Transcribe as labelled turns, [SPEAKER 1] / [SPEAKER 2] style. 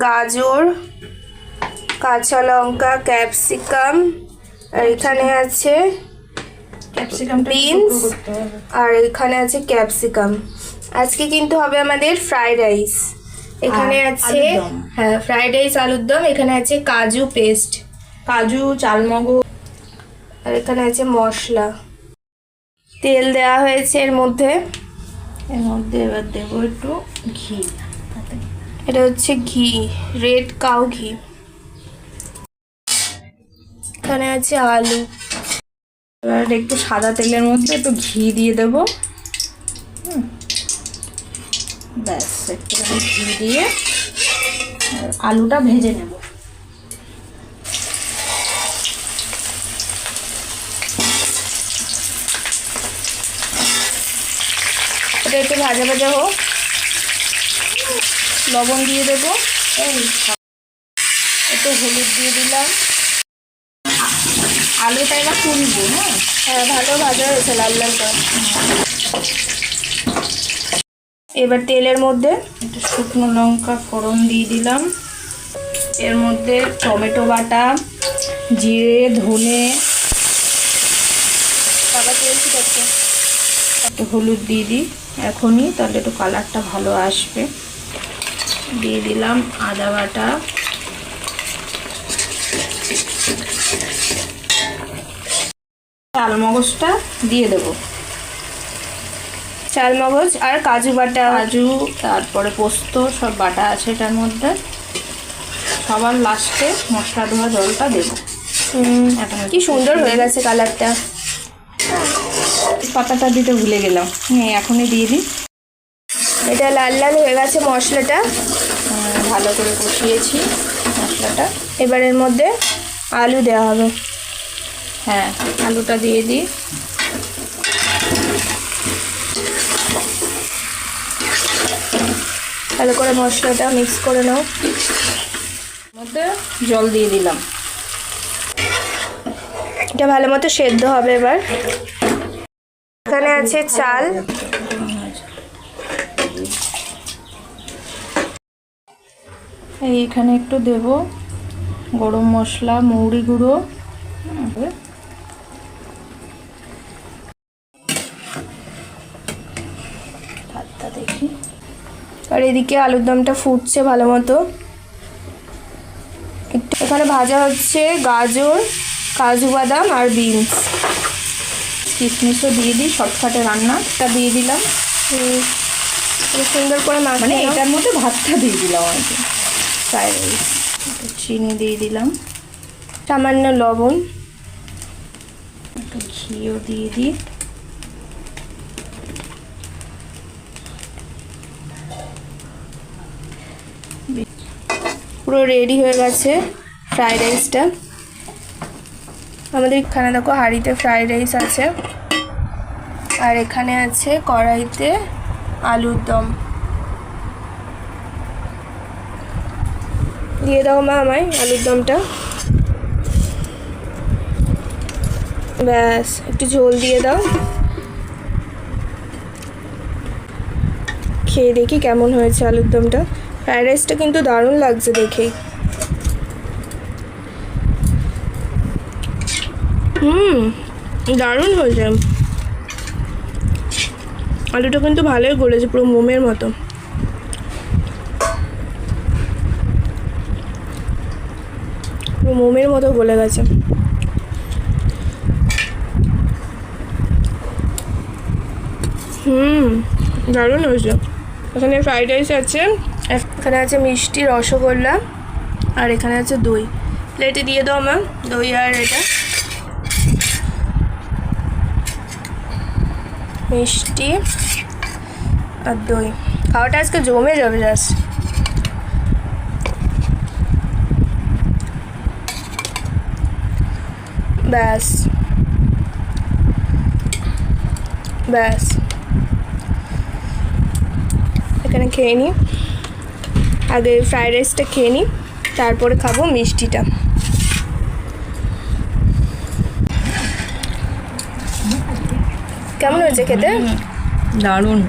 [SPEAKER 1] গাজর, কাঁচা লঙ্কা, ক্যাপসিকাম, আর এখানে আছে বিনস, আর এখানে আছে ক্যাপসিকাম। আজকে কিন্তু হবে আমাদের ফ্রাইড রাইস। এখানে আছে হ্যাঁ ফ্রাইড রাইস আলুর দম। এখানে আছে কাজু পেস্ট,
[SPEAKER 2] কাজু, চালমগজ,
[SPEAKER 1] আর এখানে আছে মশলা। তেল দেওয়া হয়েছে এর মধ্যে
[SPEAKER 2] এবার দেবো একটু ঘি।
[SPEAKER 1] এটা হচ্ছে ঘি, রেড কাউ ঘি। এখানে আছে আলু।
[SPEAKER 2] এবার একটু সাদা তেলের মধ্যে একটু ঘি দিয়ে দেবো। ব্যাস একটু ঘি দিয়ে আলুটা ভেজে নেব।
[SPEAKER 1] এটা একটু ভাজা ভাজা হোক। লবণ দিয়ে দেবো, একটু হলুদ দিয়ে দিলাম।
[SPEAKER 2] আলুটা এবার তুলবো।
[SPEAKER 1] হ্যাঁ ভালো ভাজা হয়েছে, লাল লাল করে। এবার তেলের মধ্যে
[SPEAKER 2] একটু শুকনো লঙ্কা ফোড়ন দিয়ে দিলাম। এর মধ্যে টমেটো বাটা, জিরে, ধনে,
[SPEAKER 1] বাবা তেল ছিটাচ্ছে।
[SPEAKER 2] একটু হলুদ দিয়ে দিই এখনই, তাহলে একটু কালারটা ভালো আসবে। দিয়ে দিলাম আদা বাটা, চালমগজটা দিয়ে দেবো।
[SPEAKER 1] চালমগজ আর কাজু বাটা,
[SPEAKER 2] কাজু, তারপরে পোস্ত সব বাটা আছে এটার মধ্যে। সবার লাস্টে মশলা ধোয়া জলটা দেবো।
[SPEAKER 1] কি সুন্দর হয়ে গেছে কালারটা।
[SPEAKER 2] পাতাটা দিতে ভুলে গেলাম, এখনই দিয়ে দিই।
[SPEAKER 1] এটা লাল লাল হয়ে গেছে মশলাটা,
[SPEAKER 2] ভালো করে কষিয়েছি মশলাটা।
[SPEAKER 1] এবার এর মধ্যে আলু দেওয়া হবে।
[SPEAKER 2] হ্যাঁ আলুটা দিয়ে দিই।
[SPEAKER 1] ভালো করে মশলাটা মিক্স করে নাও।
[SPEAKER 2] মধ্যে জল দিয়ে দিলাম।
[SPEAKER 1] এটা ভালো মতো সেদ্ধ হবে। এবার এখানে আছে চাল,
[SPEAKER 2] এইখানে একটু দেব গরম মশলা, মৌরি গুঁড়ো। ভাতটা দেখি।
[SPEAKER 1] আর এদিকে আলুর দমটা ফুটছে ভালো মতো। এখানে ভাজা হচ্ছে গাজর, কাজু বাদাম আর বিনস।
[SPEAKER 2] কিশমিশও দিয়ে দিই, শর্টকাটে রান্নাটা দিয়ে দিলাম।
[SPEAKER 1] সুন্দর করে
[SPEAKER 2] মানে
[SPEAKER 1] মাখিয়ে নাও।
[SPEAKER 2] এটার মধ্যে ভাতটা দিয়ে দিলাম আর কি। Fried rice. চিনি দিয়ে দিলাম,
[SPEAKER 1] সামান্য লবণ,
[SPEAKER 2] একটু ঘিও দিয়ে দিই।
[SPEAKER 1] পুরো রেডি হয়ে গেছে ফ্রাইড রাইসটা। আমাদের এখানে দেখো হাঁড়িতে ফ্রাইড রাইস আছে, আর এখানে আছে কড়াইতে আলুর দম। দিয়ে দাও মা আমায় আলুর দমটা। ব্যাস একটু ঝোল দিয়ে দাও। খেয়ে দেখি কেমন হয়েছে আলুর দমটা। ফ্রাইড রাইসটা কিন্তু দারুণ লাগছে দেখেই। দারুণ হয়েছে। আলুটা কিন্তু ভালোই গলেছে, পুরো মোমের মতো। পুরো মোমের মতো গলে গেছে। দারুণ হয়েছে। এখানে ফ্রাইড রাইস আছে, এখানে আছে মিষ্টি রসগোল্লা, আর এখানে আছে দই। প্লেটে দিয়ে দাও মা দই আর এটা মিষ্টি আর দই। খাওয়াটা আজকে জমে যাবে জাস্ট। ব্যাস ব্যাস এখানে খেয়ে নিই। আগে ফ্রাইড রাইসটা খেয়ে নিই, তারপরে খাবো মিষ্টিটা। কেমন হয়েছে খেতে?
[SPEAKER 2] দারুণ।